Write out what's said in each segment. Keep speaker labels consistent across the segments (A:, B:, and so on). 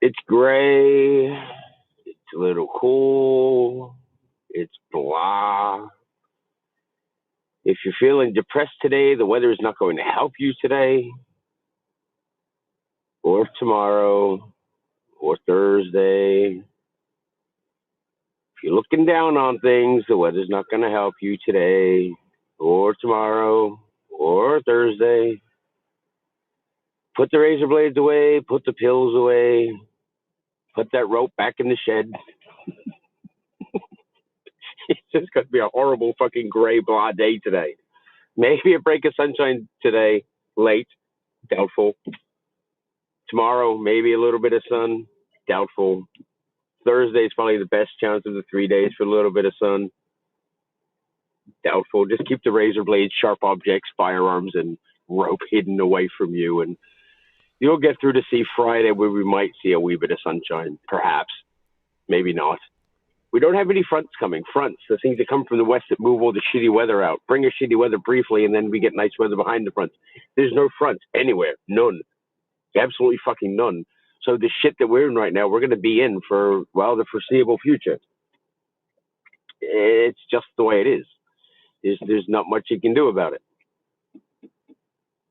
A: It's gray. It's a little cool. It's blah. If you're feeling depressed today, the weather is not going to help you today, or tomorrow, or Thursday. If you're looking down on things, the weather's not going to help you today, or tomorrow, or Thursday. Put the razor blades away. Put the pills away. Put that rope back in the shed. It's just going to be a horrible fucking gray blah day today. Maybe a break of sunshine today, late, doubtful. Tomorrow, maybe a little bit of sun, doubtful. Thursday is probably the best chance of the 3 days for a little bit of sun, doubtful. Just keep the razor blades, sharp objects, firearms, and rope hidden away from you, and you'll get through to see Friday where we might see a wee bit of sunshine, perhaps, maybe not. We don't have any fronts coming. Fronts, the things that come from the west that move all the shitty weather out. Bring a shitty weather briefly, and then we get nice weather behind the fronts. There's no fronts anywhere. None. Absolutely fucking none. So the shit that we're in right now, we're going to be in for, well, the foreseeable future. It's just the way it is. There's not much you can do about it.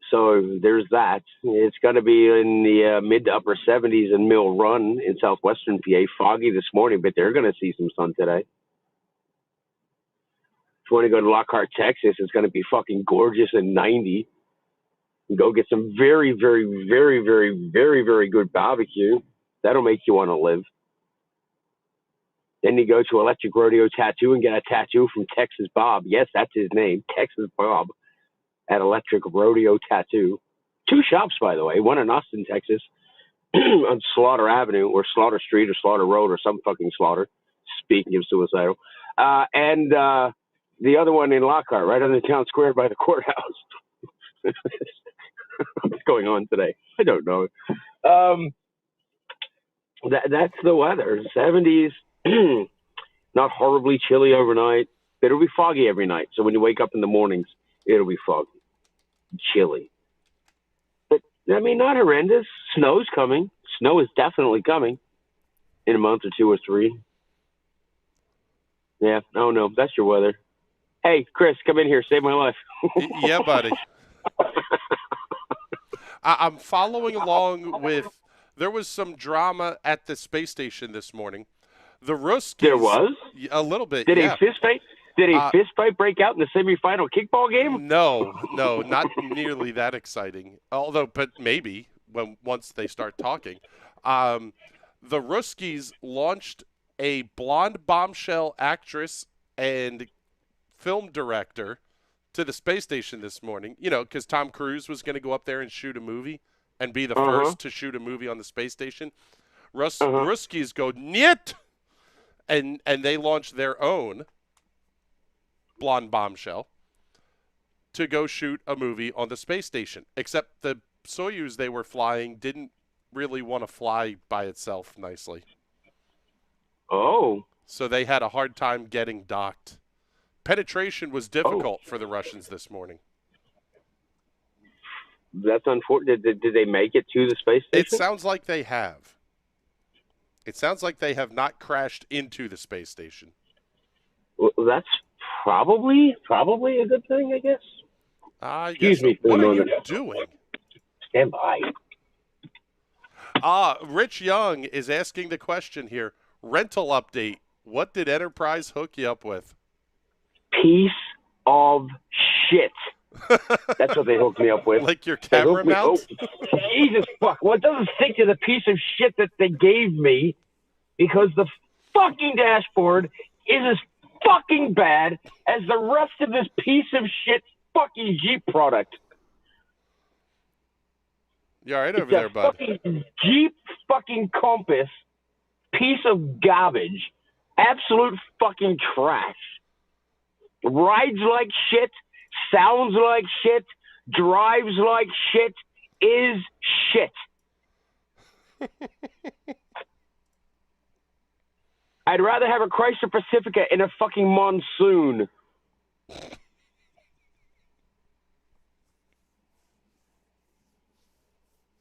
A: So there's that. It's going to be in the mid to upper 70s in Mill Run in southwestern PA. Foggy this morning, but they're going to see some sun today. If you want to go to Lockhart, Texas, it's going to be fucking gorgeous and 90. Go get some very, very, very, very, very, very good barbecue. That'll make you want to live. Then you go to Electric Rodeo Tattoo and get a tattoo from Texas Bob. Yes, that's his name, Texas Bob, at Electric Rodeo Tattoo. 2 shops, by the way. One in Austin, Texas, on Slaughter Avenue, or Slaughter Street, or Slaughter Road, or some fucking slaughter, speaking of suicidal. And the other one in Lockhart, right on the town square by the courthouse. What's going on today? I don't know. That's the weather. 70s, not horribly chilly overnight. It'll be foggy every night. So when you wake up in the mornings, it'll be foggy, chilly. But, I mean, not horrendous. Snow's coming. Snow is definitely coming in a month or 2 or 3. Yeah, oh no, that's your weather. Hey, Chris, come in here. Save my life.
B: Yeah, buddy. I'm following along with, there was some drama at the space station this morning. The Ruskies.
A: There was?
B: A little bit,
A: Did
B: yeah.
A: a fist fight? Did a fist fight break out in the semifinal kickball game?
B: No, not nearly that exciting. Although, but maybe once they start talking. The Ruskies launched a blonde bombshell actress and film director to the space station this morning, because Tom Cruise was going to go up there and shoot a movie and be the first to shoot a movie on the space station. Ruskies go, "Niet!" And they launched their own blonde bombshell to go shoot a movie on the space station. Except the Soyuz they were flying didn't really want to fly by itself nicely.
A: Oh.
B: So they had a hard time getting docked. Penetration was difficult for the Russians this morning.
A: That's unfortunate. Did they make it to the space station?
B: It sounds like they have. It sounds like they have not crashed into the space station.
A: Well, that's probably a good thing, I guess.
B: Excuse me. What are you doing?
A: Stand by.
B: Rich Young is asking the question here. Rental update. What did Enterprise hook you up with?
A: Piece of shit. That's what they hooked me up with.
B: Like your
A: They
B: camera
A: hooked me.
B: mount?
A: Oh, Jesus fuck! Well, it doesn't stick to the piece of shit that they gave me because the fucking dashboard is as fucking bad as the rest of this piece of shit fucking Jeep product.
B: You all right
A: It's
B: over there,
A: a
B: bud?
A: fucking Jeep fucking Compass piece of garbage. Absolute fucking trash. Rides like shit, sounds like shit, drives like shit, is shit. I'd rather have a Chrysler Pacifica in a fucking monsoon.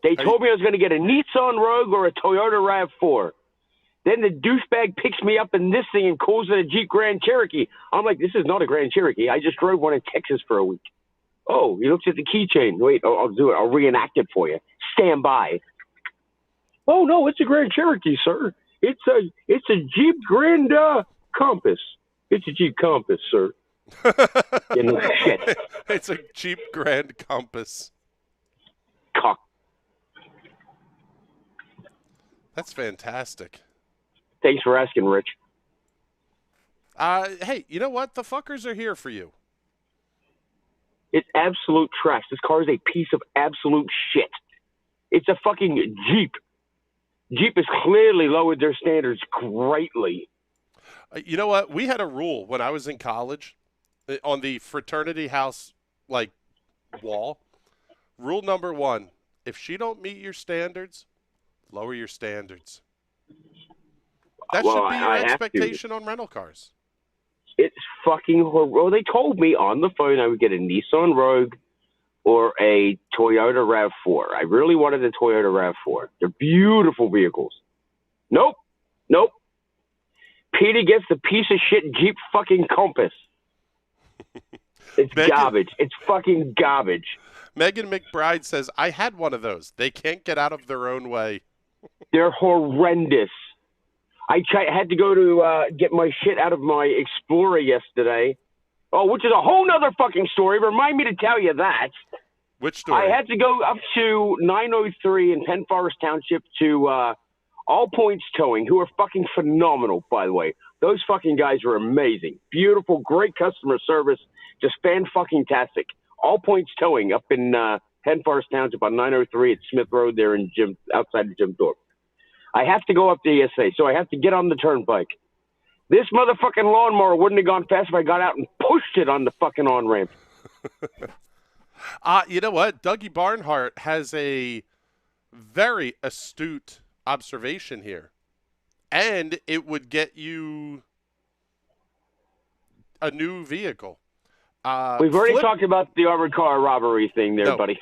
A: They told me I was going to get a Nissan Rogue or a Toyota RAV4. Then the douchebag picks me up in this thing and calls it a Jeep Grand Cherokee. I'm like, this is not a Grand Cherokee. I just drove one in Texas for a week. Oh, he looks at the keychain. Wait, I'll do it. I'll reenact it for you. Stand by. Oh, no, it's a Grand Cherokee, sir. It's a Jeep Grand Compass. It's a Jeep Compass, sir. You know, shit.
B: It's a Jeep Grand Compass.
A: Cock.
B: That's fantastic.
A: Thanks for asking, Rich.
B: Hey, you know what? The fuckers are here for you.
A: It's absolute trash. This car is a piece of absolute shit. It's a fucking Jeep. Jeep has clearly lowered their standards greatly.
B: You know what? We had a rule when I was in college on the fraternity house wall. Rule number 1, if she don't meet your standards, lower your standards. That should be your expectation on rental cars.
A: It's fucking horrible. Well, they told me on the phone I would get a Nissan Rogue or a Toyota RAV4. I really wanted the Toyota RAV4. They're beautiful vehicles. Nope. Peter gets the piece of shit Jeep fucking Compass. It's garbage. It's fucking garbage.
B: Megan McBride says, I had one of those. They can't get out of their own way.
A: They're horrendous. I had to go to get my shit out of my Explorer yesterday. Oh, which is a whole nother fucking story. Remind me to tell you that.
B: Which story?
A: I had to go up to 903 in Penn Forest Township to All Points Towing, who are fucking phenomenal, by the way. Those fucking guys are amazing. Beautiful, great customer service. Just fan-fucking-tastic. All Points Towing up in Penn Forest Township on 903 at Smith Road there in outside of Jim Thorpe. I have to go up to ESA, so I have to get on the turnpike. This motherfucking lawnmower wouldn't have gone fast if I got out and pushed it on the fucking on-ramp.
B: You know what? Dougie Barnhart has a very astute observation here. And it would get you a new vehicle.
A: We've already talked about the armored car robbery thing there, buddy.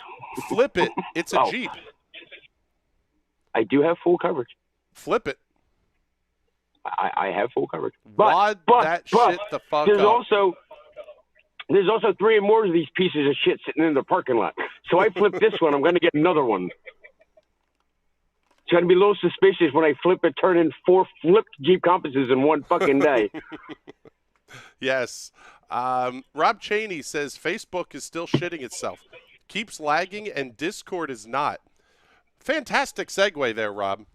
B: Flip it. It's a Jeep.
A: I do have full coverage.
B: Flip it.
A: I have full coverage.
B: Wad that shit the fuck up.
A: There's also 3 more of these pieces of shit sitting in the parking lot. So I flip this one. I'm going to get another one. It's going to be a little suspicious when I flip it, turn in 4 flipped Jeep Compasses in one fucking day.
B: Yes. Rob Cheney says Facebook is still shitting itself. Keeps lagging and Discord is not. Fantastic segue there, Rob.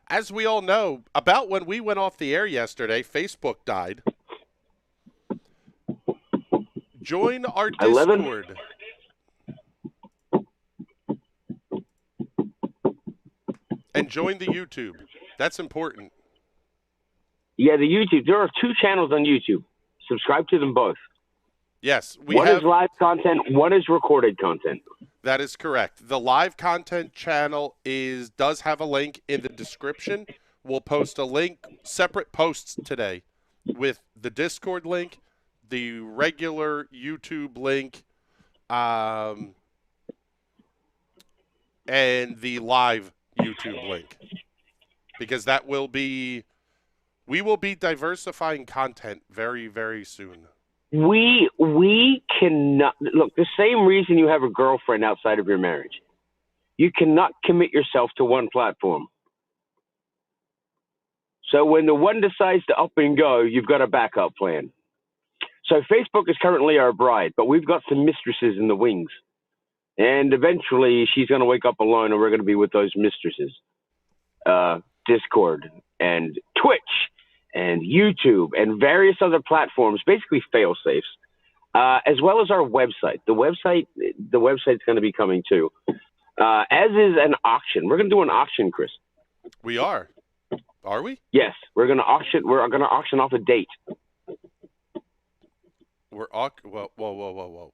B: As we all know, about when we went off the air yesterday, Facebook died. Join our Discord. And join the YouTube. That's important.
A: Yeah, the YouTube. There are 2 channels on YouTube. Subscribe to them both.
B: Yes.
A: One is live content. One is recorded content.
B: That is correct. The live content channel does have a link in the description. We'll post a link, separate posts today with the Discord link, the regular YouTube link, and the live YouTube link. Because we will be diversifying content very, very soon.
A: We cannot look, the same reason you have a girlfriend outside of your marriage. You cannot commit yourself to one platform. So when the one decides to up and go, you've got a backup plan. So Facebook is currently our bride, but we've got some mistresses in the wings. And eventually she's going to wake up alone and we're going to be with those mistresses. Discord and Twitch and YouTube and various other platforms, basically fail-safes, as well as our website. The website's going to be coming too, as is an auction. We're going to do an auction, Chris.
B: We are. Are we?
A: Yes, we're going to auction. We're going to auction off a date.
B: Whoa.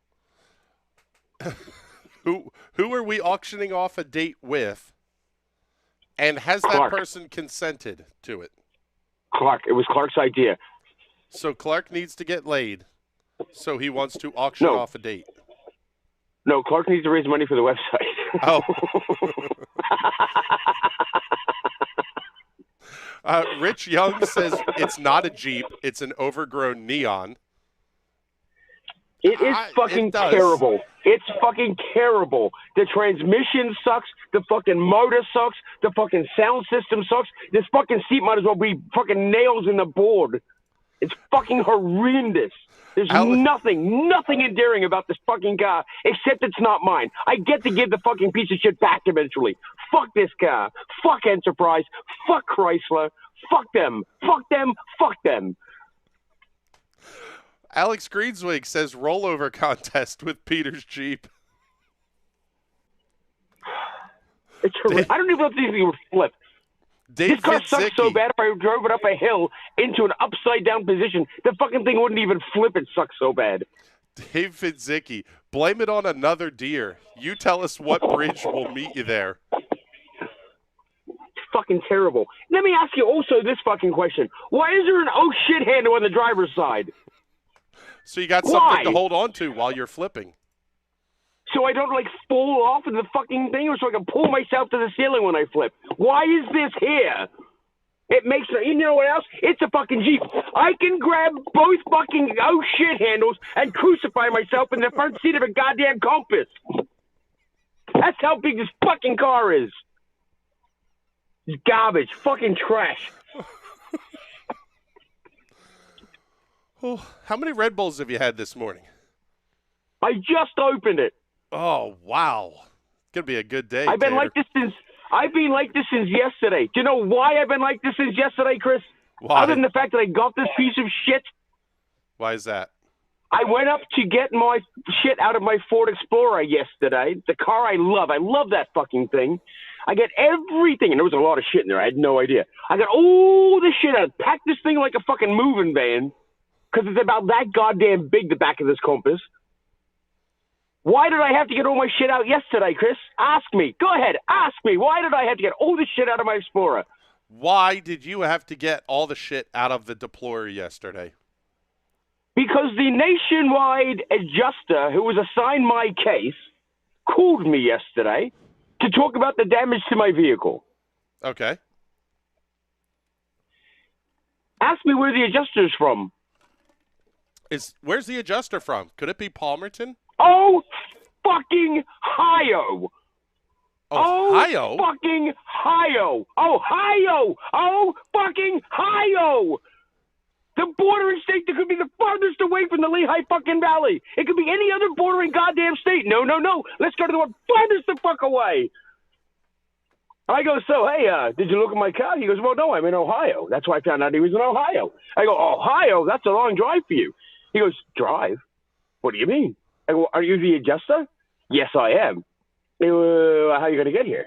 B: Who are we auctioning off a date with? And has
A: Clark.
B: that person consented to it?
A: Clark. It was Clark's idea.
B: So Clark needs to get laid. So he wants to auction off a date.
A: No, Clark needs to raise money for the website.
B: Oh. Rich Young says it's not a Jeep. It's an overgrown Neon.
A: It is fucking terrible. It's fucking terrible. The transmission sucks. The fucking motor sucks. The fucking sound system sucks. This fucking seat might as well be fucking nails in the board. It's fucking horrendous. There's nothing endearing about this fucking car, except it's not mine. I get to give the fucking piece of shit back eventually. Fuck this car. Fuck Enterprise. Fuck Chrysler. Fuck them. Fuck them. Fuck them.
B: Alex Greenswig says rollover contest with Peter's Jeep.
A: It's horrific. I don't even know if these things would flip. This car sucks so bad if I drove it up a hill into an upside-down position, the fucking thing wouldn't even flip. It sucks so bad.
B: Dave Fitzicki, blame it on another deer. You tell us what bridge will meet you there.
A: It's fucking terrible. Let me ask you also this fucking question. Why is there an oh shit handle on the driver's side?
B: So you got something to hold on to while you're flipping.
A: So I don't, like, fall off of the fucking thing, or so I can pull myself to the ceiling when I flip. Why is this here? It makes, you know what else? It's a fucking Jeep. I can grab both fucking oh shit handles and crucify myself in the front seat of a goddamn Compass. That's how big this fucking car is. It's garbage. Fucking trash.
B: Oh, how many Red Bulls have you had this morning?
A: I just opened it.
B: Oh, wow. It's going to be a good day,
A: I've been
B: Tater.
A: like this since yesterday. Do you know why I've been like this since yesterday, Chris?
B: Why?
A: Other than the fact that I got this piece of shit.
B: Why is that?
A: I went up to get my shit out of my Ford Explorer yesterday. The car I love. I love that fucking thing. I get everything. And there was a lot of shit in there. I had no idea. I got all the shit out. Packed this thing like a fucking moving van. Because it's about that goddamn big, the back of this Compass. Why did I have to get all my shit out yesterday, Chris? Ask me. Go ahead. Ask me. Why did I have to get all this shit out of my Explorer?
B: Why did you have to get all the shit out of the Deplorer yesterday?
A: Because the nationwide adjuster who was assigned my case called me yesterday to talk about the damage to my vehicle.
B: Okay.
A: Ask me where the adjuster's from.
B: Where's the adjuster from? Could it be Palmerton?
A: Oh, fucking Ohio.
B: Ohio?
A: Oh, fucking Ohio. Ohio. Oh, fucking Ohio. The bordering state that could be the farthest away from the Lehigh fucking Valley. It could be any other bordering goddamn state. No. Let's go to the one farthest the fuck away. I go, so, hey, did you look at my car? He goes, well, no, I'm in Ohio. That's why I found out he was in Ohio. I go, Ohio? That's a long drive for you. He goes, drive? What do you mean? I go, are you the adjuster? Yes, I am. How are you going to get here?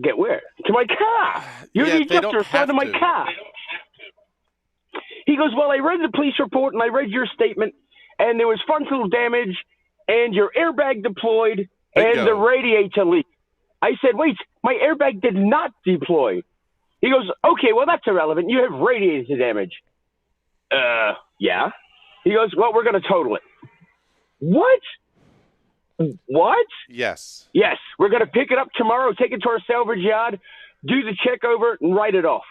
A: Get where? To my car. You're the adjuster in front of my car. He goes, well, I read the police report and I read your statement, and there was frontal damage, and your airbag deployed, and the radiator leaked. I said, wait, my airbag did not deploy. He goes, okay, well, that's irrelevant. You have radiator damage. Yeah. He goes, well, we're going to total it. What? What?
B: Yes.
A: Yes. We're going to pick it up tomorrow, take it to our salvage yard, do the check over it, and write it off.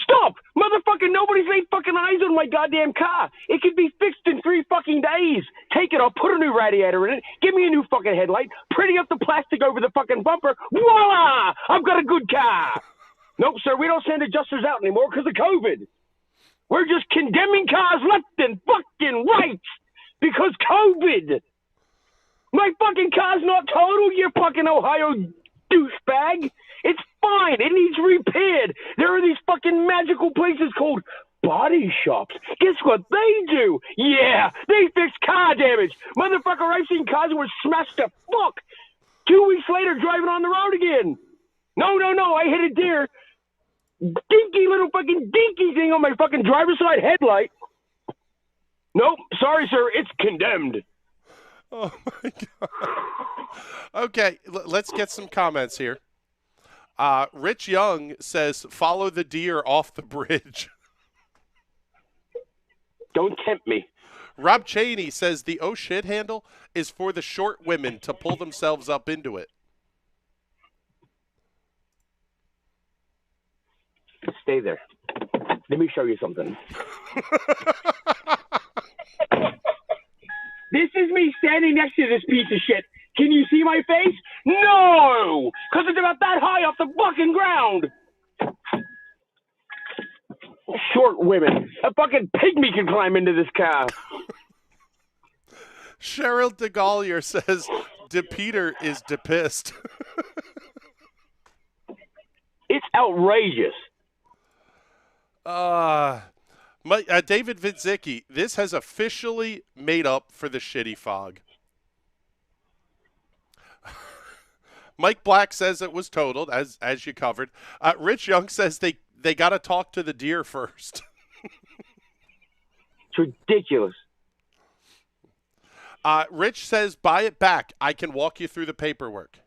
A: Stop! Motherfucker, nobody's laid fucking eyes on my goddamn car. It can be fixed in 3 fucking days. Take it, I'll put a new radiator in it, give me a new fucking headlight, pretty up the plastic over the fucking bumper. Voila! I've got a good car. Nope, sir, we don't send adjusters out anymore because of COVID. We're just condemning cars left and fucking fucking rights because COVID. My fucking car's not totaled, you fucking Ohio douchebag. It's fine. It needs repaired. There are these fucking magical places called body shops. Guess what they do? Yeah, they fix car damage. Motherfucker, I've seen cars that were smashed to fuck. 2 weeks later, driving on the road again. No, I hit a deer. Dinky little fucking dinky thing on my fucking driver's side headlight. Nope, sorry, sir, it's condemned.
B: Oh, my God. Okay, let's get some comments here. Rich Young says, follow the deer off the bridge.
A: Don't tempt me.
B: Rob Cheney says the oh shit handle is for the short women to pull themselves up into it.
A: Stay there. Let me show you something. This is me standing next to this piece of shit. Can you see my face? No! Because it's about that high off the fucking ground. Short women. A fucking pygmy can climb into this car.
B: Cheryl DeGaulier says, De Peter is depissed.
A: It's outrageous.
B: David Vidzicki, this has officially made up for the shitty fog. Mike Black says it was totaled, as you covered. Rich Young says they got to talk to the deer first.
A: It's ridiculous.
B: Rich says, buy it back. I can walk you through the paperwork.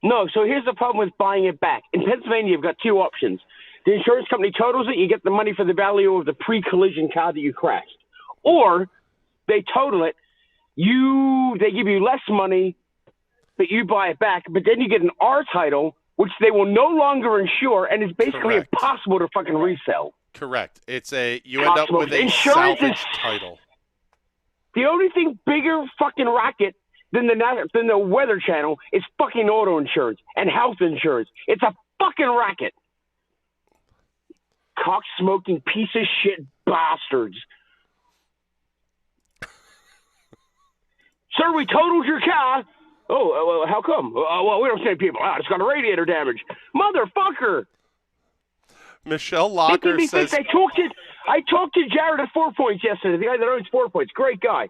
A: No, so here's the problem with buying it back. In Pennsylvania, you've got two options. The insurance company totals it, you get the money for the value of the pre-collision car that you crashed. Or they total it, they give you less money, but you buy it back, but then you get an R title, which they will no longer insure, and it's basically
B: Correct.
A: Impossible to fucking resell.
B: Correct. You end up with a
A: Insurance
B: salvage
A: is
B: title.
A: The only thing bigger fucking racket than the Weather Channel is fucking auto insurance and health insurance. It's a fucking racket. Cock-smoking piece of shit bastards. Sir, we totaled your car. Oh, well, how come? Well, we don't send people out. It's got a radiator damage. Motherfucker.
B: Michelle Locker says...
A: I talked to Jared at 4 Points yesterday, the guy that owns 4 Points. Great guy.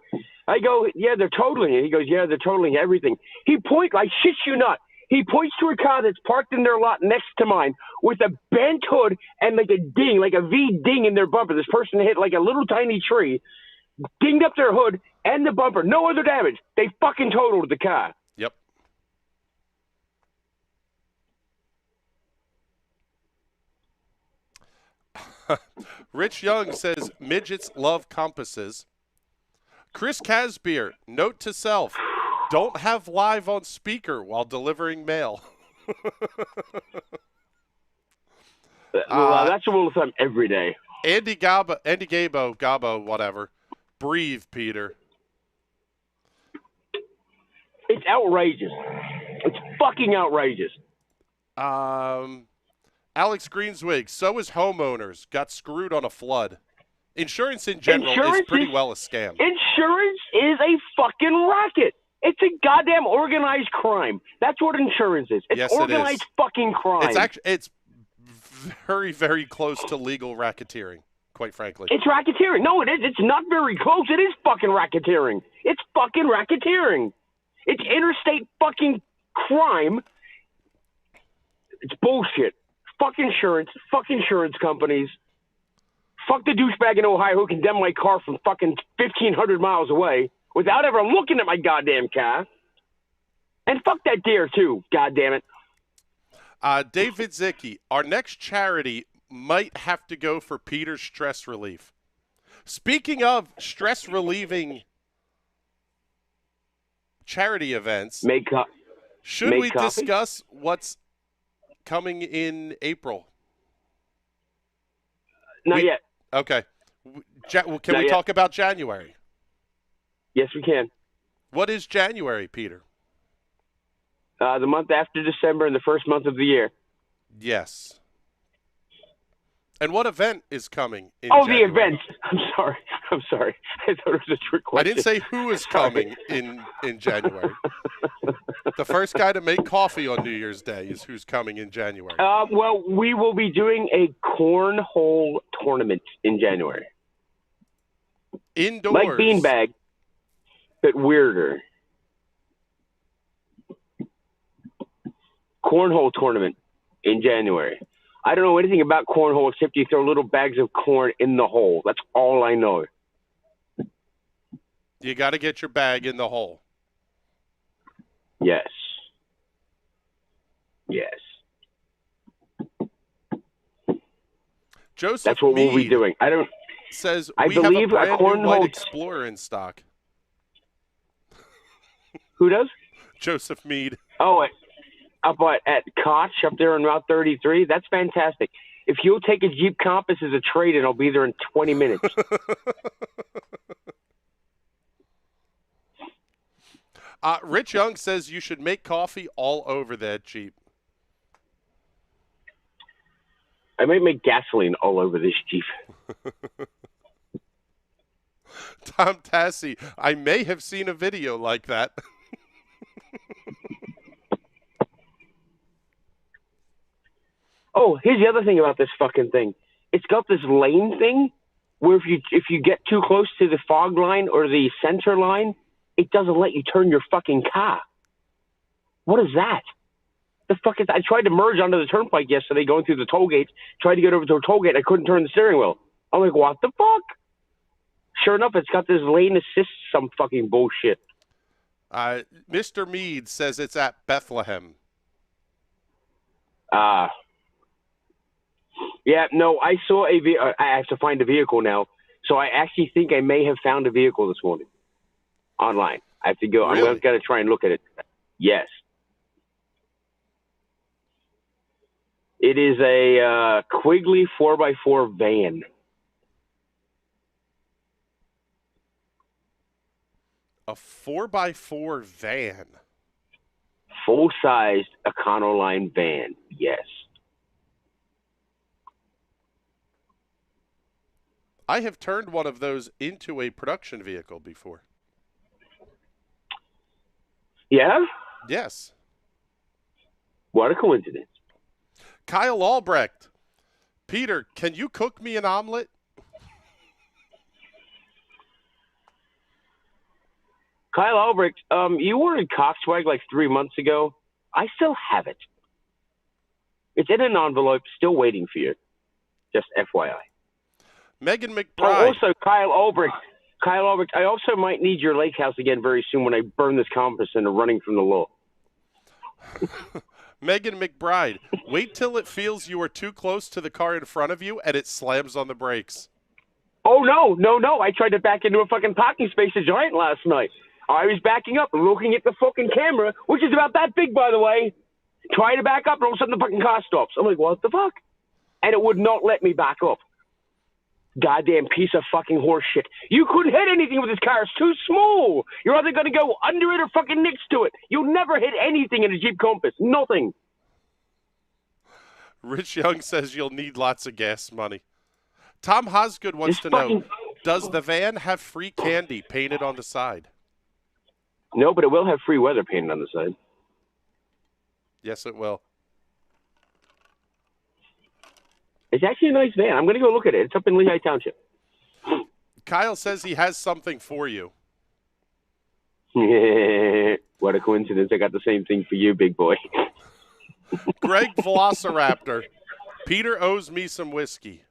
A: I go, yeah, they're totaling it. He goes, yeah, they're totaling everything. He points, I shit you not. He points to a car that's parked in their lot next to mine with a bent hood and like a ding, like a V ding in their bumper. This person hit like a little tiny tree, dinged up their hood and the bumper. No other damage. They fucking totaled the car.
B: Yep. Rich Young says midgets love compasses. Chris Casbier, note to self, don't have live on speaker while delivering mail.
A: That's a rule of thumb every day.
B: Andy Gabo, whatever. Breathe, Peter.
A: It's outrageous. It's fucking outrageous.
B: Alex Greenswig, so is homeowners. Got screwed on a flood. Insurance in general is pretty well a scam.
A: Insurance is a fucking racket. It's a goddamn organized crime. That's what insurance is. It's organized fucking crime.
B: It's very, very close to legal racketeering, quite frankly.
A: It's racketeering. No, it is. It's not very close. It is fucking racketeering. It's fucking racketeering. It's interstate fucking crime. It's bullshit. Fuck insurance. Fuck insurance companies. Fuck the douchebag in Ohio who condemned my car from fucking 1,500 miles away without ever looking at my goddamn car. And fuck that deer, too. God damn it.
B: David Zicki, our next charity might have to go for Peter's stress relief. Speaking of stress-relieving charity events, should we discuss what's coming in April?
A: Not yet.
B: Okay. Can we talk about January?
A: Yes, we can.
B: What is January, Peter?
A: The month after December and the first month of the year.
B: Yes. And what event is coming in
A: Oh,
B: January?
A: the event. I'm sorry. I thought it was a trick
B: I
A: question.
B: didn't say who is coming in January. The first guy to make coffee on New Year's Day is who's coming in January.
A: Well, we will be doing a cornhole tournament in January.
B: Indoors.
A: Like beanbag, but weirder. Cornhole tournament in January. I don't know anything about cornhole except you throw little bags of corn in the hole. That's all I know.
B: You got to get your bag in the hole.
A: Yes. Yes.
B: Joseph
A: That's what
B: Mead
A: we'll be doing.
B: says
A: I
B: we have a
A: believe a
B: brand new
A: cornhole
B: White Explorer in stock.
A: Who does?
B: Joseph Mead.
A: Oh, up at Koch up there on Route 33. That's fantastic. If you'll take a Jeep Compass as a trade, and I'll be there in 20 minutes.
B: Rich Young says you should make coffee all over that Jeep.
A: I might make gasoline all over this Jeep.
B: Tom Tassi, I may have seen a video like that.
A: Oh, here's the other thing about this fucking thing. It's got this lane thing where if you get too close to the fog line or the center line, it doesn't let you turn your fucking car. What is that? The fuck is that? I tried to merge onto the turnpike yesterday going through the toll gates, tried to get over to a toll gate. I couldn't turn the steering wheel. I'm like, what the fuck? Sure enough, it's got this lane assist, some fucking bullshit.
B: Mr. Mead says it's at Bethlehem.
A: Yeah, no, I saw I have to find a vehicle now. So I actually think I may have found a vehicle this morning online. I have to go.
B: Really?
A: I'm going to try and look at it. Yes. It is a Quigley 4x4 van.
B: A 4x4 van.
A: Full-sized Econoline van, yes.
B: I have turned one of those into a production vehicle before.
A: Yeah?
B: Yes.
A: What a coincidence.
B: Kyle Albrecht. Peter, can you cook me an omelet?
A: Kyle Albrecht, you ordered Cockswag like 3 months ago. I still have it. It's in an envelope, still waiting for you. Just FYI.
B: Megan McBride.
A: Oh, also, Kyle Albrecht, I also might need your lake house again very soon when I burn this compass into running from the law.
B: Megan McBride, wait till it feels you are too close to the car in front of you and it slams on the brakes.
A: Oh, no. I tried to back into a fucking parking space at Giant last night. I was backing up and looking at the fucking camera, which is about that big, by the way. Trying to back up, and all of a sudden the fucking car stops. I'm like, what the fuck? And it would not let me back up. Goddamn piece of fucking horse shit. You couldn't hit anything with this car. It's too small. You're either going to go under it or fucking next to it. You'll never hit anything in a Jeep Compass. Nothing.
B: Rich Young says you'll need lots of gas money. Tom Hosgood wants to know, does the van have free candy painted on the side?
A: No, but it will have free weather painted on the side.
B: Yes, it will.
A: It's actually a nice van. I'm going to go look at it. It's up in Lehigh Township.
B: Kyle says he has something for you.
A: What a coincidence. I got the same thing for you, big boy.
B: Greg Velociraptor. Peter owes me some whiskey.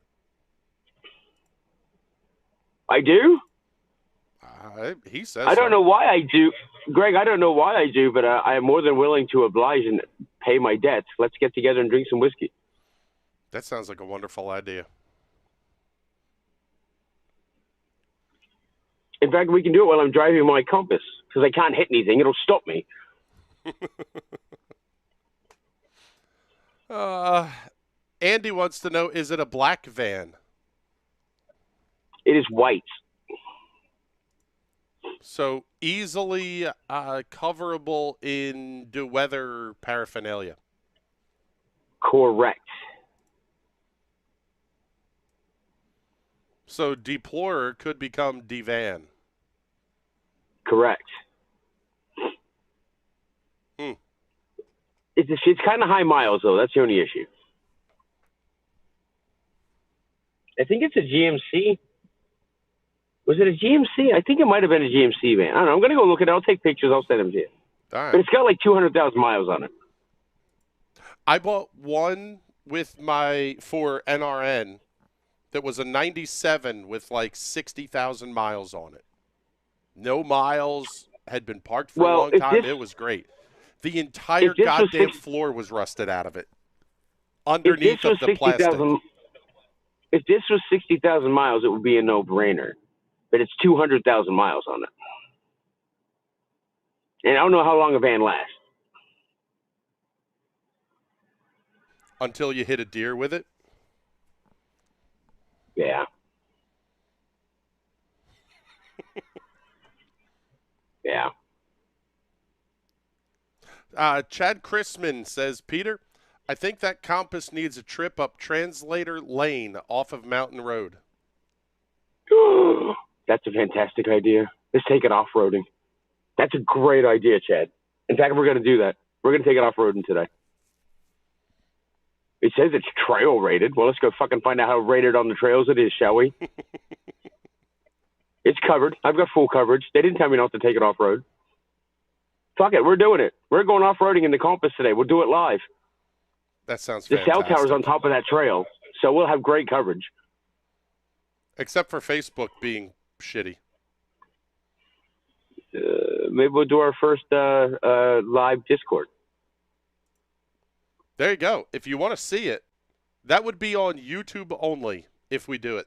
A: I do?
B: He says
A: I don't
B: so.
A: know why I do. Greg, I don't know why I do, but I am more than willing to oblige and pay my debts. Let's get together and drink some whiskey.
B: That sounds like a wonderful idea.
A: In fact, we can do it while I'm driving my Compass, because I can't hit anything. It'll stop me.
B: Andy wants to know, is it a black van?
A: It is white.
B: So easily coverable in the weather paraphernalia.
A: Correct.
B: So Deplorer could become Devan.
A: Correct. It's kind of high miles, though. That's the only issue. I think it's a GMC. Was it a GMC? I think it might have been a GMC van. I don't know. I'm going to go look at it. I'll take pictures. I'll send them to you.
B: All right.
A: But it's got like 200,000 miles on it.
B: I bought one for NRN that was a 97 with like 60,000 miles on it. No miles, had been parked for a long time. It was great. The entire goddamn floor was rusted out of it. Underneath of the plastic.
A: If this was 60,000 miles, it would be a no-brainer. But it's 200,000 miles on it. And I don't know how long a van lasts.
B: Until you hit a deer with it?
A: Yeah. Yeah.
B: Chad Chrisman says, Peter, I think that Compass needs a trip up Translator Lane off of Mountain Road.
A: That's a fantastic idea. Let's take it off-roading. That's a great idea, Chad. In fact, we're going to do that. We're going to take it off-roading today. It says it's trail rated. Well, let's go fucking find out how rated on the trails it is, shall we? It's covered. I've got full coverage. They didn't tell me not to take it off-road. Fuck it. We're doing it. We're going off-roading in the Compass today. We'll do it live.
B: That sounds fantastic.
A: The cell tower's on top of that trail, so we'll have great coverage.
B: Except for Facebook being shitty.
A: Maybe we'll do our first live Discord.
B: There you go. If you want to see it, that would be on YouTube only if we do it.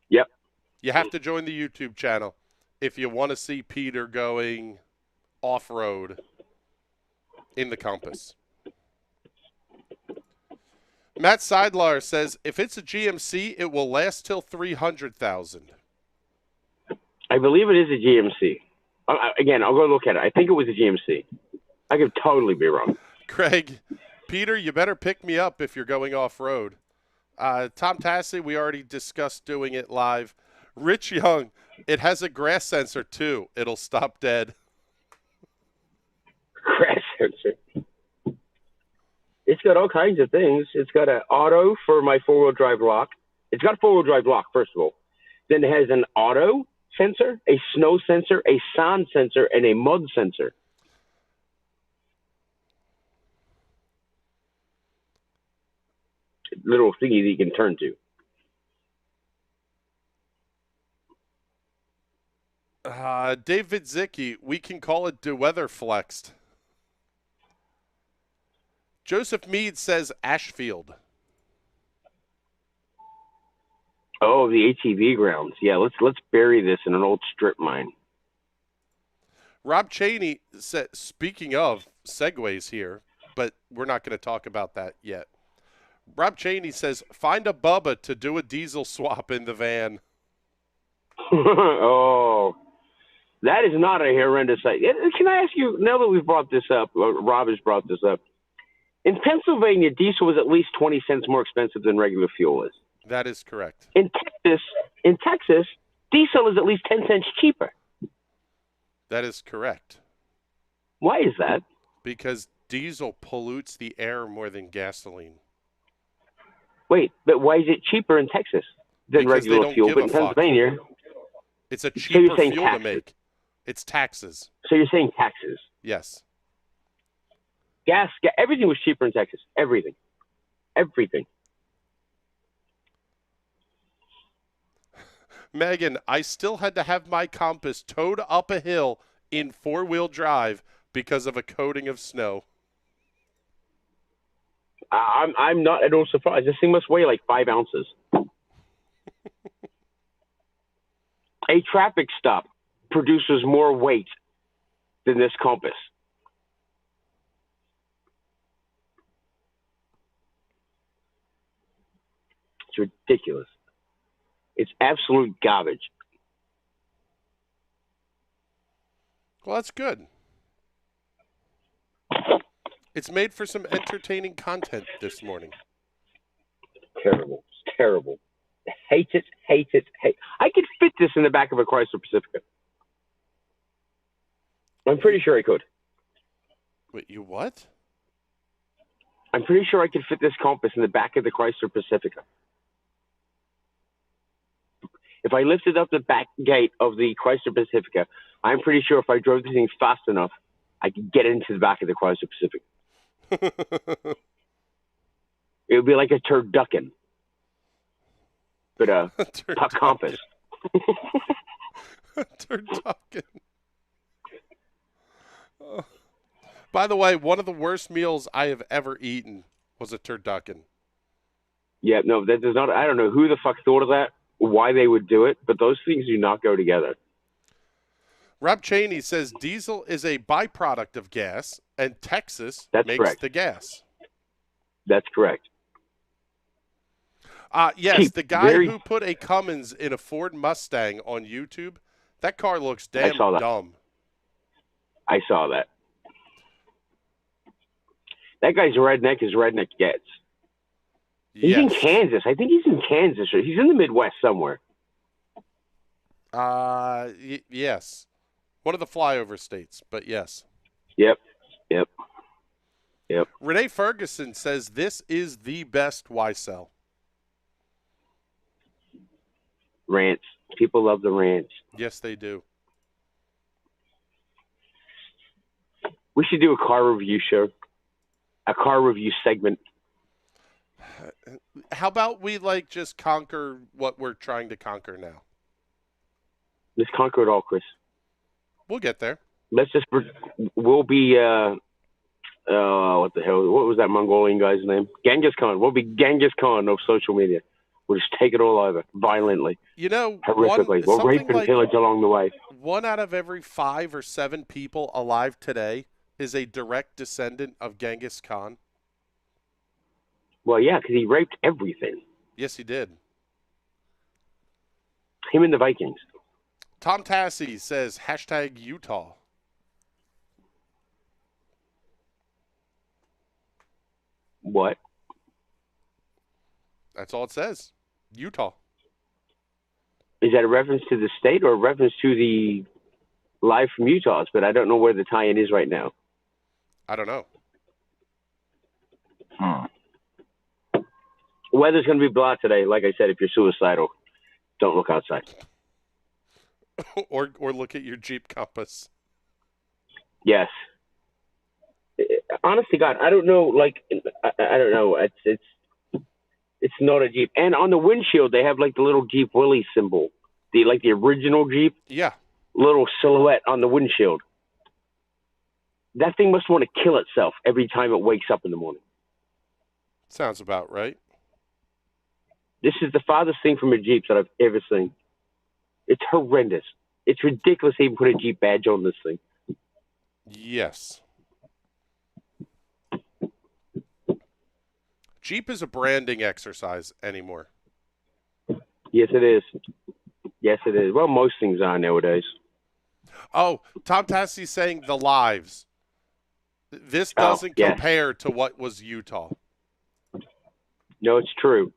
A: Yep.
B: You have to join the YouTube channel if you want to see Peter going off-road in the Compass. Matt Seidlar says, if it's a GMC, it will last till 300,000.
A: I believe it is a GMC. Again, I'll go look at it. I think it was a GMC. I could totally be wrong.
B: Craig, Peter, you better pick me up if you're going off-road. Tom Tassi, we already discussed doing it live. Rich Young, it has a grass sensor, too. It'll stop dead.
A: Grass sensor. It's got all kinds of things. It's got an auto for my four-wheel drive lock. It's got a four-wheel drive lock, first of all. Then it has an auto sensor, a snow sensor, a sand sensor, and a mud sensor. Little thingy that you can turn to.
B: David Zicki, we can call it DeWeather Flexed. Joseph Mead says Ashfield.
A: Oh, the ATV grounds. Yeah, let's bury this in an old strip mine.
B: Rob Cheney said, speaking of segues here, but we're not going to talk about that yet. Rob Cheney says, find a Bubba to do a diesel swap in the van.
A: Oh, that is not a horrendous idea. Can I ask you, now that we've brought this up, Rob has brought this up, in Pennsylvania, diesel is at least 20 cents more expensive than regular fuel is.
B: That is correct.
A: In Texas, diesel is at least 10 cents cheaper.
B: That is correct.
A: Why is that?
B: Because diesel pollutes the air more than gasoline.
A: Wait, but why is it cheaper in Texas than regular fuel? But in Pennsylvania,
B: it's a cheaper fuel
A: taxes.
B: To make. It's taxes.
A: So you're saying taxes?
B: Yes.
A: Gas, everything was cheaper in Texas. Everything.
B: Megan, I still had to have my Compass towed up a hill in four-wheel drive because of a coating of snow.
A: I'm not at all surprised. This thing must weigh like 5 ounces. A traffic stop produces more weight than this Compass. It's ridiculous. It's absolute garbage.
B: Well, that's good. It's made for some entertaining content this morning.
A: Terrible. It's terrible. Hate it, hate it, hate. I could fit this in the back of a Chrysler Pacifica. I'm pretty sure I could.
B: Wait, you what?
A: I'm pretty sure I could fit this Compass in the back of the Chrysler Pacifica. If I lifted up the back gate of the Chrysler Pacifica, I'm pretty sure if I drove this thing fast enough, I could get into the back of the Chrysler Pacifica. It would be like a turducken, but a Compass.
B: Turducken. Oh. By the way, one of the worst meals I have ever eaten was a turducken.
A: Yeah, no, that does not. I don't know who the fuck thought of that, why they would do it, but those things do not go together.
B: Rob Cheney says diesel is a byproduct of gas, and Texas makes
A: correct.
B: the gas.
A: That's correct.
B: Yes, the guy who put a Cummins in a Ford Mustang on YouTube, that car looks damn dumb.
A: I saw that. That guy's redneck as redneck gets. He's in Kansas. I think he's in Kansas. He's in the Midwest somewhere.
B: Yes. One of the flyover states, but yes.
A: Yep.
B: Renee Ferguson says this is the best Y-Cell.
A: Rants. People love the rants.
B: Yes, they do.
A: We should do a car review show. A car review segment.
B: How about we just conquer what we're trying to conquer now?
A: Let's conquer it all, Chris.
B: We'll get there.
A: We'll be, what the hell? What was that Mongolian guy's name? Genghis Khan. We'll be Genghis Khan of social media. We'll just take it all over violently. Horrifically. We'll rape and pillage along the way.
B: 1 out of every 5 or 7 people alive today is a direct descendant of Genghis Khan.
A: Well, yeah, because he raped everything.
B: Yes, he did.
A: Him and the Vikings.
B: Tom Tassi says, #Utah.
A: What?
B: That's all it says. Utah.
A: Is that a reference to the state or a reference to the Live from Utah's? But I don't know where the tie-in is right now.
B: I don't know.
A: Weather's going to be blah today. Like I said, if you're suicidal, don't look outside.
B: or look at your Jeep Compass.
A: Yes. Honest to God, I don't know. I don't know. It's not a Jeep. And on the windshield, they have the little Jeep Willie symbol, the original Jeep.
B: Yeah.
A: Little silhouette on the windshield. That thing must want to kill itself every time it wakes up in the morning.
B: Sounds about right.
A: This is the farthest thing from a Jeep that I've ever seen. It's horrendous. It's ridiculous to even put a Jeep badge on this thing.
B: Yes. Jeep is a branding exercise anymore.
A: Yes, it is. Yes, it is. Well, most things are nowadays.
B: Oh, Tom Tassi's saying the lives. This doesn't compare to what was Utah.
A: No, it's true.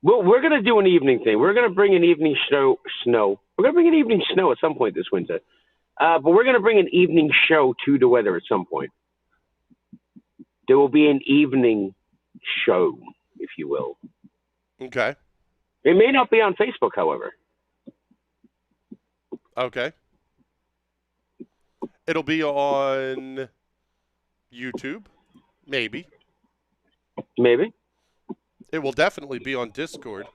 A: Well, we're going to do an evening thing. We're going to bring an evening snow. We're going to bring an evening snow at some point this winter. But we're going to bring an evening show to the weather at some point. There will be an evening show, if you will.
B: Okay.
A: It may not be on Facebook, however.
B: Okay. It'll be on YouTube, maybe.
A: Maybe.
B: It will definitely be on Discord.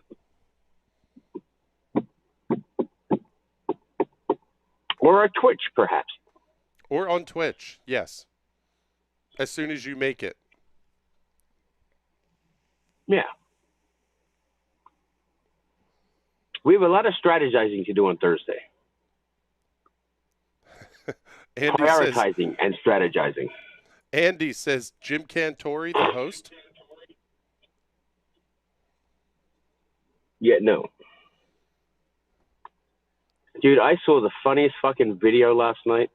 A: Or on Twitch, perhaps.
B: Or on Twitch, yes. As soon as you make it.
A: Yeah. We have a lot of strategizing to do on Thursday. Prioritizing and strategizing.
B: Andy says, Jim Cantori, the host?
A: Yeah, no. Dude, I saw the funniest fucking video last night,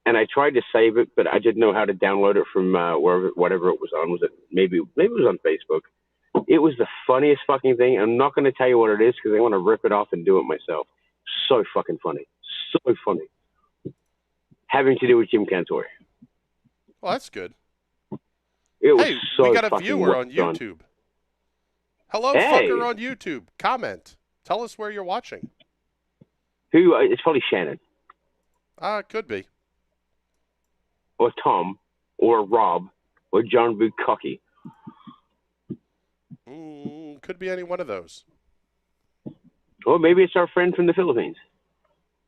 A: and I tried to save it, but I didn't know how to download it from whatever it was on. Maybe it was on Facebook. It was the funniest fucking thing. I'm not going to tell you what it is because I want to rip it off and do it myself. So fucking funny. So funny. Having to do with Jim Cantor.
B: Well, that's good.
A: It was
B: Hey,
A: so
B: we got a
A: fucking
B: viewer
A: well
B: on
A: done.
B: YouTube. Hello,
A: Hey.
B: fucker on YouTube. Comment. Tell us where you're watching.
A: Who? It's probably Shannon
B: Could be.
A: or Tom or Rob or John Bukkake.
B: Could be any one of those.
A: Or maybe it's our friend from the Philippines.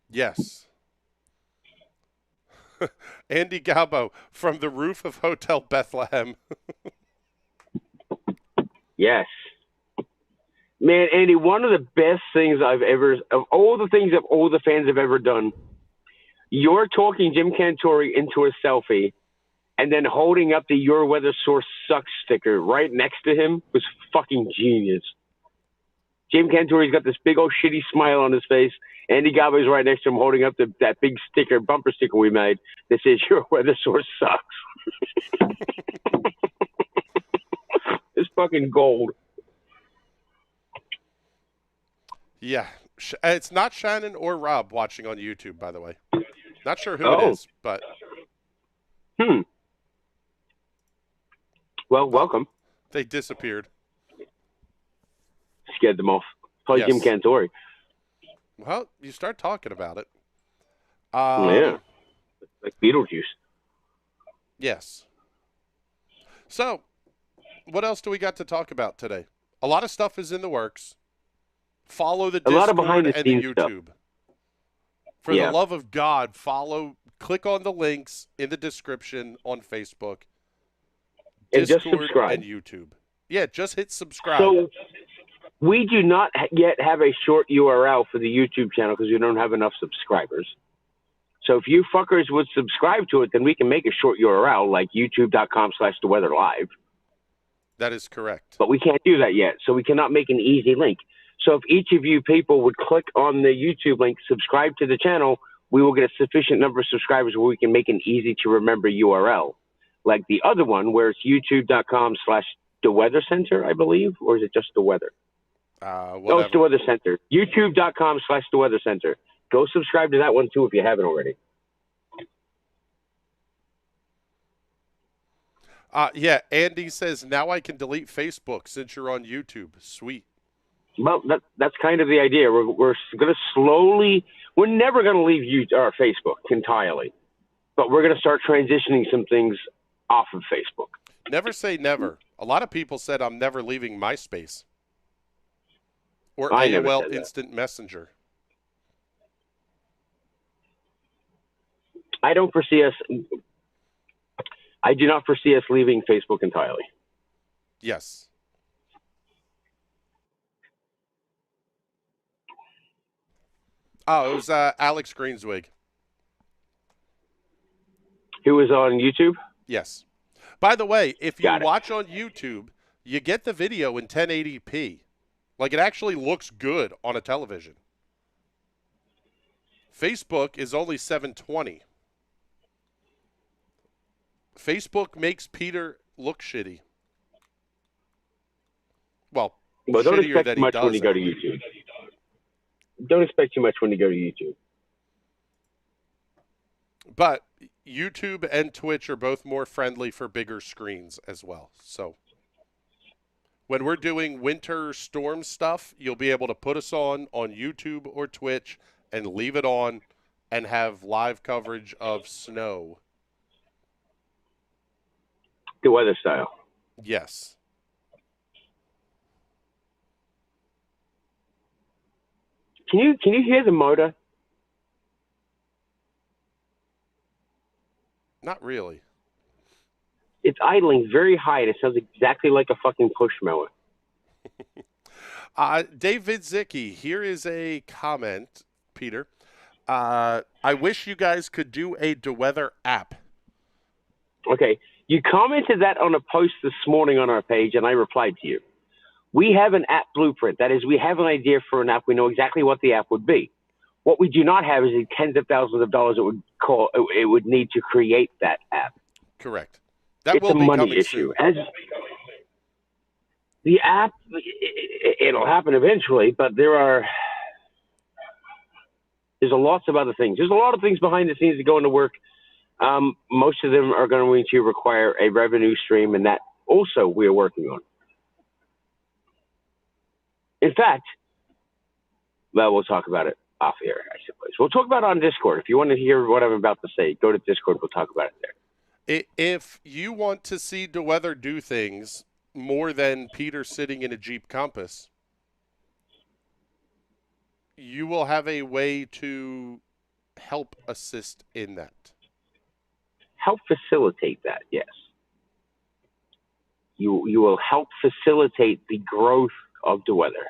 B: Yes. Andy Galbo from the roof of Hotel Bethlehem.
A: Yes. Man, Andy, one of the best things of all the things that all the fans have ever done, you're talking Jim Cantori into a selfie and then holding up the Your Weather Source Sucks sticker right next to him was fucking genius. Jim Cantori's got this big old shitty smile on his face. Andy Galbo's right next to him holding up that big sticker, bumper sticker we made that says Your Weather Source Sucks. It's fucking gold.
B: Yeah. It's not Shannon or Rob watching on YouTube, by the way. Not sure who it is, but...
A: Well, welcome.
B: They disappeared.
A: Scared them off. Probably
B: Yes.
A: Jim Cantori.
B: Well, you start talking about it.
A: Yeah. Like Beetlejuice.
B: Yes. So, what else do we got to talk about today? A lot of stuff is in the works. Follow the Discord
A: lot of behind the
B: and the
A: scenes stuff.
B: YouTube. For the love of God, click on the links in the description on Facebook.
A: And just
B: Discord
A: subscribe.
B: and YouTube. Yeah, just hit subscribe.
A: So, we do not yet have a short URL for the YouTube channel because we don't have enough subscribers. So if you fuckers would subscribe to it, then we can make a short URL like youtube.com/theweatherlive.
B: That is correct.
A: But we can't do that yet, so we cannot make an easy link. So if each of you people would click on the YouTube link, subscribe to the channel, we will get a sufficient number of subscribers where we can make an easy to remember URL. Like the other one where it's youtube.com/theweathercenter, I believe, or is it just the weather?
B: Whatever.
A: Oh, it's the Weather Center. youtube.com/theweathercenter. Go subscribe to that one too if you haven't already.
B: Yeah, Andy says, now I can delete Facebook since you're on YouTube. Sweet.
A: Well, that's kind of the idea. We're going to slowly, we're never going to leave our Facebook entirely, but we're going to start transitioning some things off of Facebook.
B: Never say never. A lot of people said I'm never leaving MySpace or
A: I never
B: AOL
A: said that.
B: Instant Messenger.
A: I do not foresee us leaving Facebook entirely.
B: Yes. Oh, it was Alex Greenswig.
A: Who is on YouTube?
B: Yes. By the way, if you
A: Got it.
B: watch on YouTube, you get the video in 1080p. Like, it actually looks good on a television. Facebook is only 720. Facebook makes Peter look shitty. Well,
A: Don't
B: shittier
A: expect
B: than
A: too
B: he
A: much
B: does.
A: when you go to YouTube. Don't expect too much when you go to YouTube.
B: But YouTube and Twitch are both more friendly for bigger screens as well. So when we're doing winter storm stuff, you'll be able to put us on YouTube or Twitch and leave it on and have live coverage of snow.
A: The weather style.
B: Yes.
A: Can you hear the motor?
B: Not really.
A: It's idling very high, and it sounds exactly like a fucking push mower.
B: David Zicki, here is a comment, Peter. I wish you guys could do a DeWeather app.
A: Okay. You commented that on a post this morning on our page, and I replied to you. We have an app blueprint. That is, we have an idea for an app. We know exactly what the app would be. What we do not have is the tens of thousands of dollars it would need to create that app.
B: Correct. That
A: It's
B: will
A: a
B: be
A: money
B: coming
A: issue.
B: soon.
A: The app, it'll happen eventually, but there's a lots of other things. There's a lot of things behind the scenes that go into work. Most of them are going to require a revenue stream, and that also we're working on. In fact, well, we'll talk about it off air, I suppose. We'll talk about it on Discord. If you want to hear what I'm about to say, go to Discord. We'll talk about it there.
B: If you want to see DeWeather do things more than Peter sitting in a Jeep Compass, you will have a way to help assist in that.
A: Help facilitate that, yes. You will help facilitate the growth of DeWeather.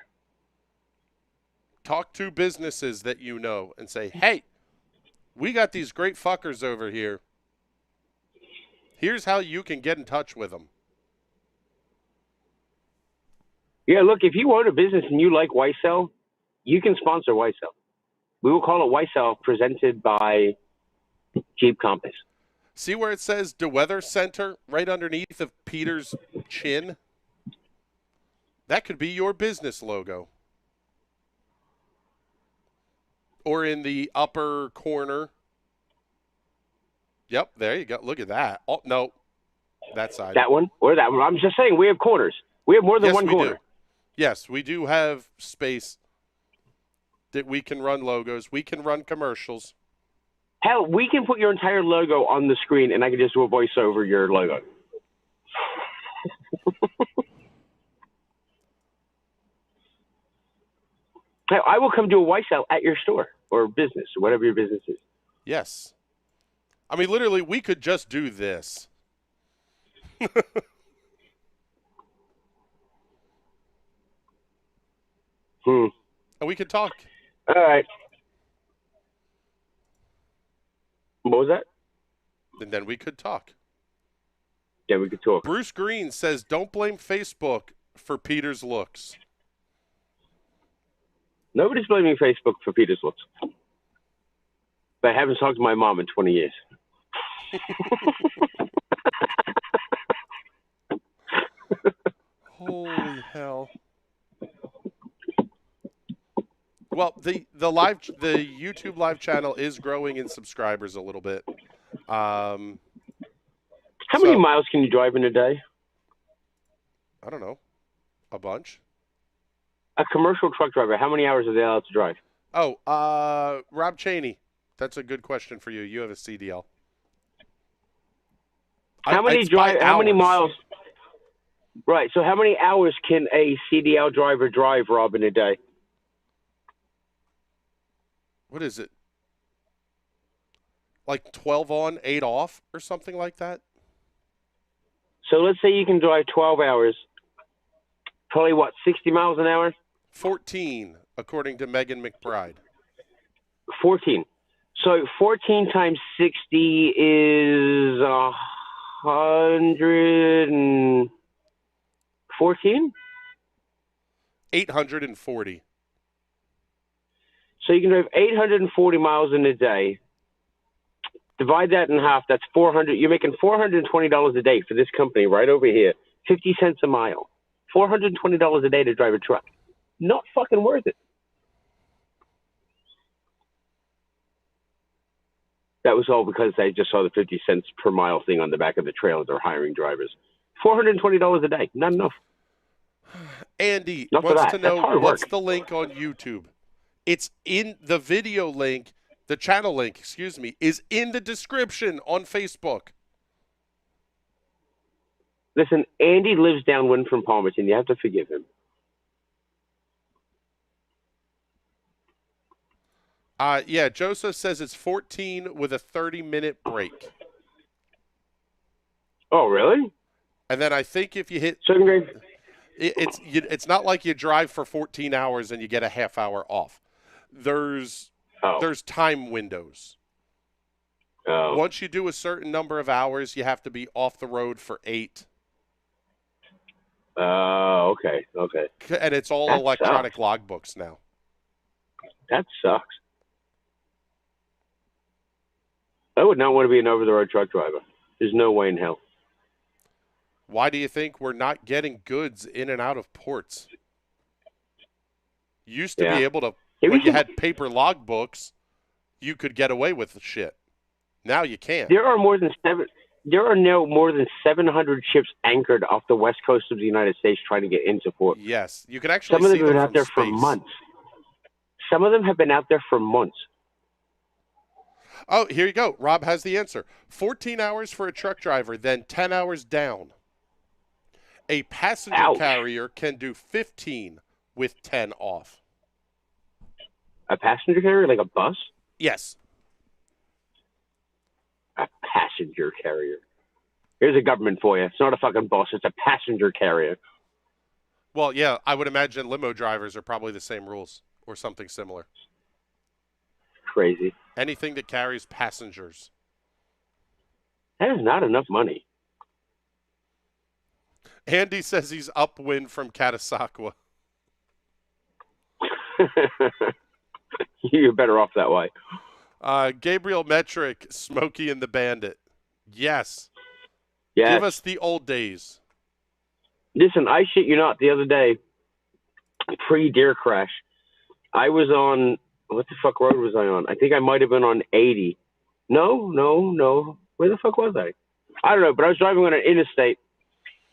B: Talk to businesses that you know and say, hey, we got these great fuckers over here. Here's how you can get in touch with them.
A: Yeah, look, if you own a business and you like Weissel, you can sponsor Weissel. We will call it Weissel, presented by Jeep Compass.
B: See where it says DeWeather Center right underneath of Peter's chin? That could be your business logo. Or in the upper corner. Yep, there you go. Look at that. Oh, no, that side.
A: That one or that one. I'm just saying we have corners. We have more than one corner.
B: Do. Yes, we do have space that we can run logos. We can run commercials.
A: Hell, we can put your entire logo on the screen, and I can just do a voice over your logo. Hell, I will come do a Weissel at your store or business, or whatever your business is.
B: Yes. I mean, literally, we could just do this. And we could talk.
A: All right. What was that?
B: And then we could talk.
A: Yeah, we could talk.
B: Bruce Green says, don't blame Facebook for Peter's looks.
A: Nobody's blaming Facebook for Peter's looks. But I haven't talked to my mom in 20 years.
B: Holy hell. Well, the YouTube live channel is growing in subscribers a little bit.
A: How many miles can you drive in a day?
B: I don't know. A bunch.
A: A commercial truck driver, how many hours are they allowed to drive?
B: Oh, Rob Cheney. That's a good question for you. You have a CDL.
A: How many miles? Right. So how many hours can a CDL driver drive, Rob, in a day?
B: What is it? Like 12 on, 8 off or something like that?
A: So let's say you can drive 12 hours. Probably, 60 miles an hour?
B: 14, according to Megan McBride.
A: 14. So 14 times 60 is 114?
B: 840.
A: So you can drive 840 miles in a day. Divide that in half. That's 400. You're making $420 a day for this company right over here. 50 cents a mile. $420 a day to drive a truck. Not fucking worth it. That was all because I just saw the 50 cents per mile thing on the back of the trailer. They're hiring drivers. $420 a day. Not enough.
B: Andy wants to know what's the link on YouTube. It's in the video link, the channel link, excuse me, is in the description on Facebook.
A: Listen, Andy lives downwind from Palmerton. You have to forgive him.
B: Yeah, Joseph says it's 14 with a 30-minute break.
A: Oh, really?
B: And then I think if you hit...
A: Second grade?
B: It's not like you drive for 14 hours and you get a half hour off. There's time windows.
A: Oh.
B: Once you do a certain number of hours, you have to be off the road for 8.
A: Okay.
B: And it's all electronic logbooks now.
A: That sucks. I would not want to be an over-the-road truck driver. There's no way in hell.
B: Why do you think we're not getting goods in and out of ports? Used to be able to, when you had paper logbooks, you could get away with the shit. Now you can't.
A: There are now more than 700 ships anchored off the west coast of the United States trying to get into port.
B: Yes, you can actually
A: Some of them
B: see
A: have
B: them
A: been out there
B: space.
A: for months. Some of them have been out there for months.
B: Oh, here you go. Rob has the answer. 14 hours for a truck driver, then 10 hours down. A passenger carrier can do 15 with 10 off.
A: A passenger carrier, like a bus?
B: Yes.
A: A passenger carrier. Here's a government for you. It's not a fucking bus. It's a passenger carrier.
B: Well, yeah, I would imagine limo drivers are probably the same rules or something similar.
A: Crazy.
B: Anything that carries passengers.
A: That is not enough money.
B: Andy says he's upwind from Catasauqua.
A: You're better off that way.
B: Gabriel Metric, Smokey and the Bandit. Yes.
A: Yes.
B: Give us the old days.
A: Listen, I shit you not, the other day, pre-Deer Crash, I was on, what the fuck road was I on? I think I might have been on 80. No. Where the fuck was I? I don't know, but I was driving on an interstate,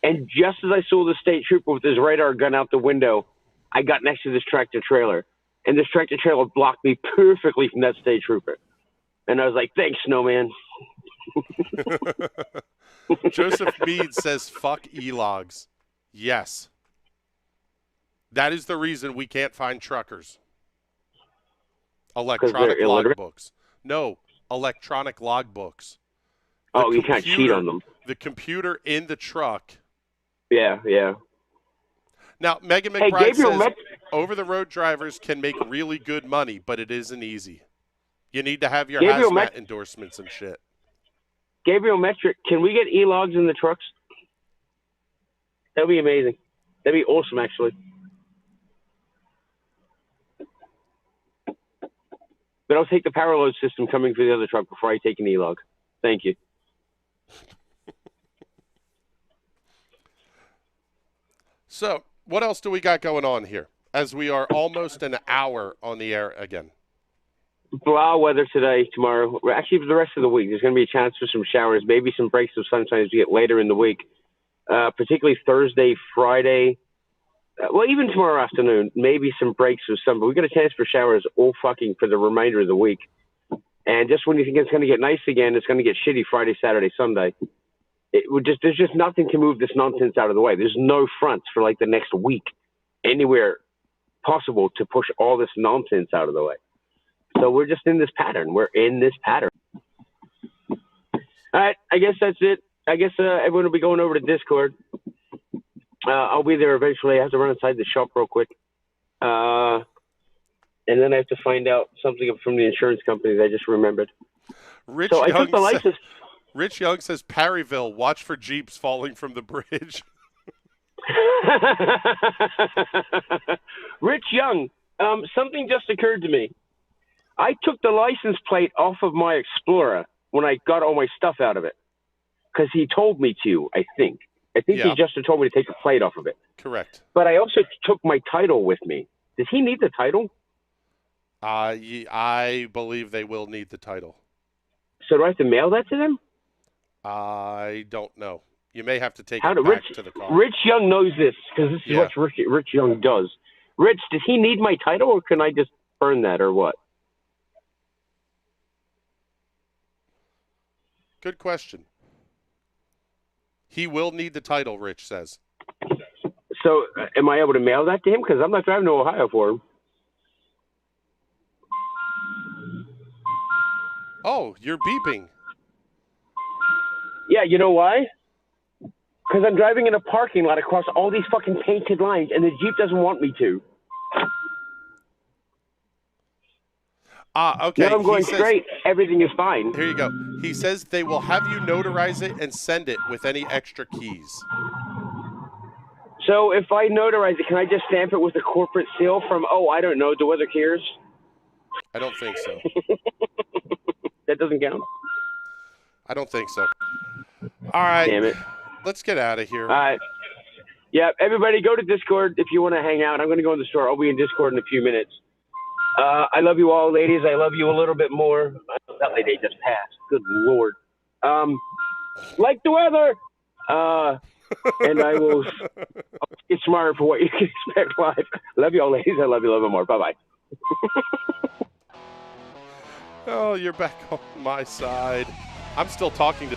A: and just as I saw the state trooper with his radar gun out the window, I got next to this tractor trailer, and this tractor trailer blocked me perfectly from that state trooper. And I was like, thanks, snowman.
B: Joseph Mead says, fuck e-logs. Yes. That is the reason we can't find truckers. Electronic logbooks. No, electronic logbooks.
A: Oh, you can't cheat on them.
B: The computer in the truck.
A: Yeah.
B: Now, Megan McBride says over-the-road drivers can make really good money, but it isn't easy. You need to have your hazmat endorsements and shit.
A: Gabriel Metric, can we get e-logs in the trucks? That would be amazing. That'd be awesome, actually. But I'll take the power load system coming through the other truck before I take an e-log. Thank you.
B: So, what else do we got going on here? As we are almost an hour on the air again.
A: Blah weather today, tomorrow. Actually, for the rest of the week, there's going to be a chance for some showers, maybe some breaks of sunshine as we get later in the week. Particularly Thursday, Friday. Well, even tomorrow afternoon, maybe some breaks of sun. But we got a chance for showers all fucking for the remainder of the week. And just when you think it's going to get nice again, it's going to get shitty Friday, Saturday, Sunday. There's just nothing to move this nonsense out of the way. There's no fronts for like the next week anywhere possible to push all this nonsense out of the way. So we're just in this pattern. All right, I guess that's it. I guess everyone will be going over to Discord. I'll be there eventually. I have to run inside the shop real quick. And then I have to find out something from the insurance companies I just remembered.
B: Rich Young says, Perryville, watch for Jeeps falling from the bridge.
A: Rich Young, something just occurred to me. I took the license plate off of my Explorer when I got all my stuff out of it. Because he told me to, I think. He just told me to take the plate off of it.
B: Correct.
A: But I also took my title with me. Does he need the title?
B: I believe they will need the title.
A: So do I have to mail that to them?
B: I don't know. You may have to take it back to the car.
A: Rich Young knows this because this is what Rich Young does. Rich, does he need my title or can I just burn that or what?
B: Good question. He will need the title, Rich says.
A: So am I able to mail that to him? Because I'm not driving to Ohio for him.
B: Oh, you're beeping.
A: Yeah, you know why? Because I'm driving in a parking lot across all these fucking painted lines, and the Jeep doesn't want me to.
B: Okay.
A: Now I'm going straight. Everything is fine.
B: Here you go. He says they will have you notarize it and send it with any extra keys.
A: So if I notarize it, can I just stamp it with a corporate seal from, I don't know, Do Other Cares?
B: I don't think so.
A: That doesn't count?
B: I don't think so. All right.
A: Damn it.
B: let's get out of here.
A: All right. Yeah, everybody go to Discord if you want to hang out. I'm going to go in the store. I'll be in Discord in a few minutes. I love you all, ladies. I love you a little bit more. That lady just passed. Good Lord. Like the weather. And I'll get smarter for what you can expect live. Love you all, ladies. I love you a little bit more. Bye-bye.
B: Oh, you're back on my side. I'm still talking to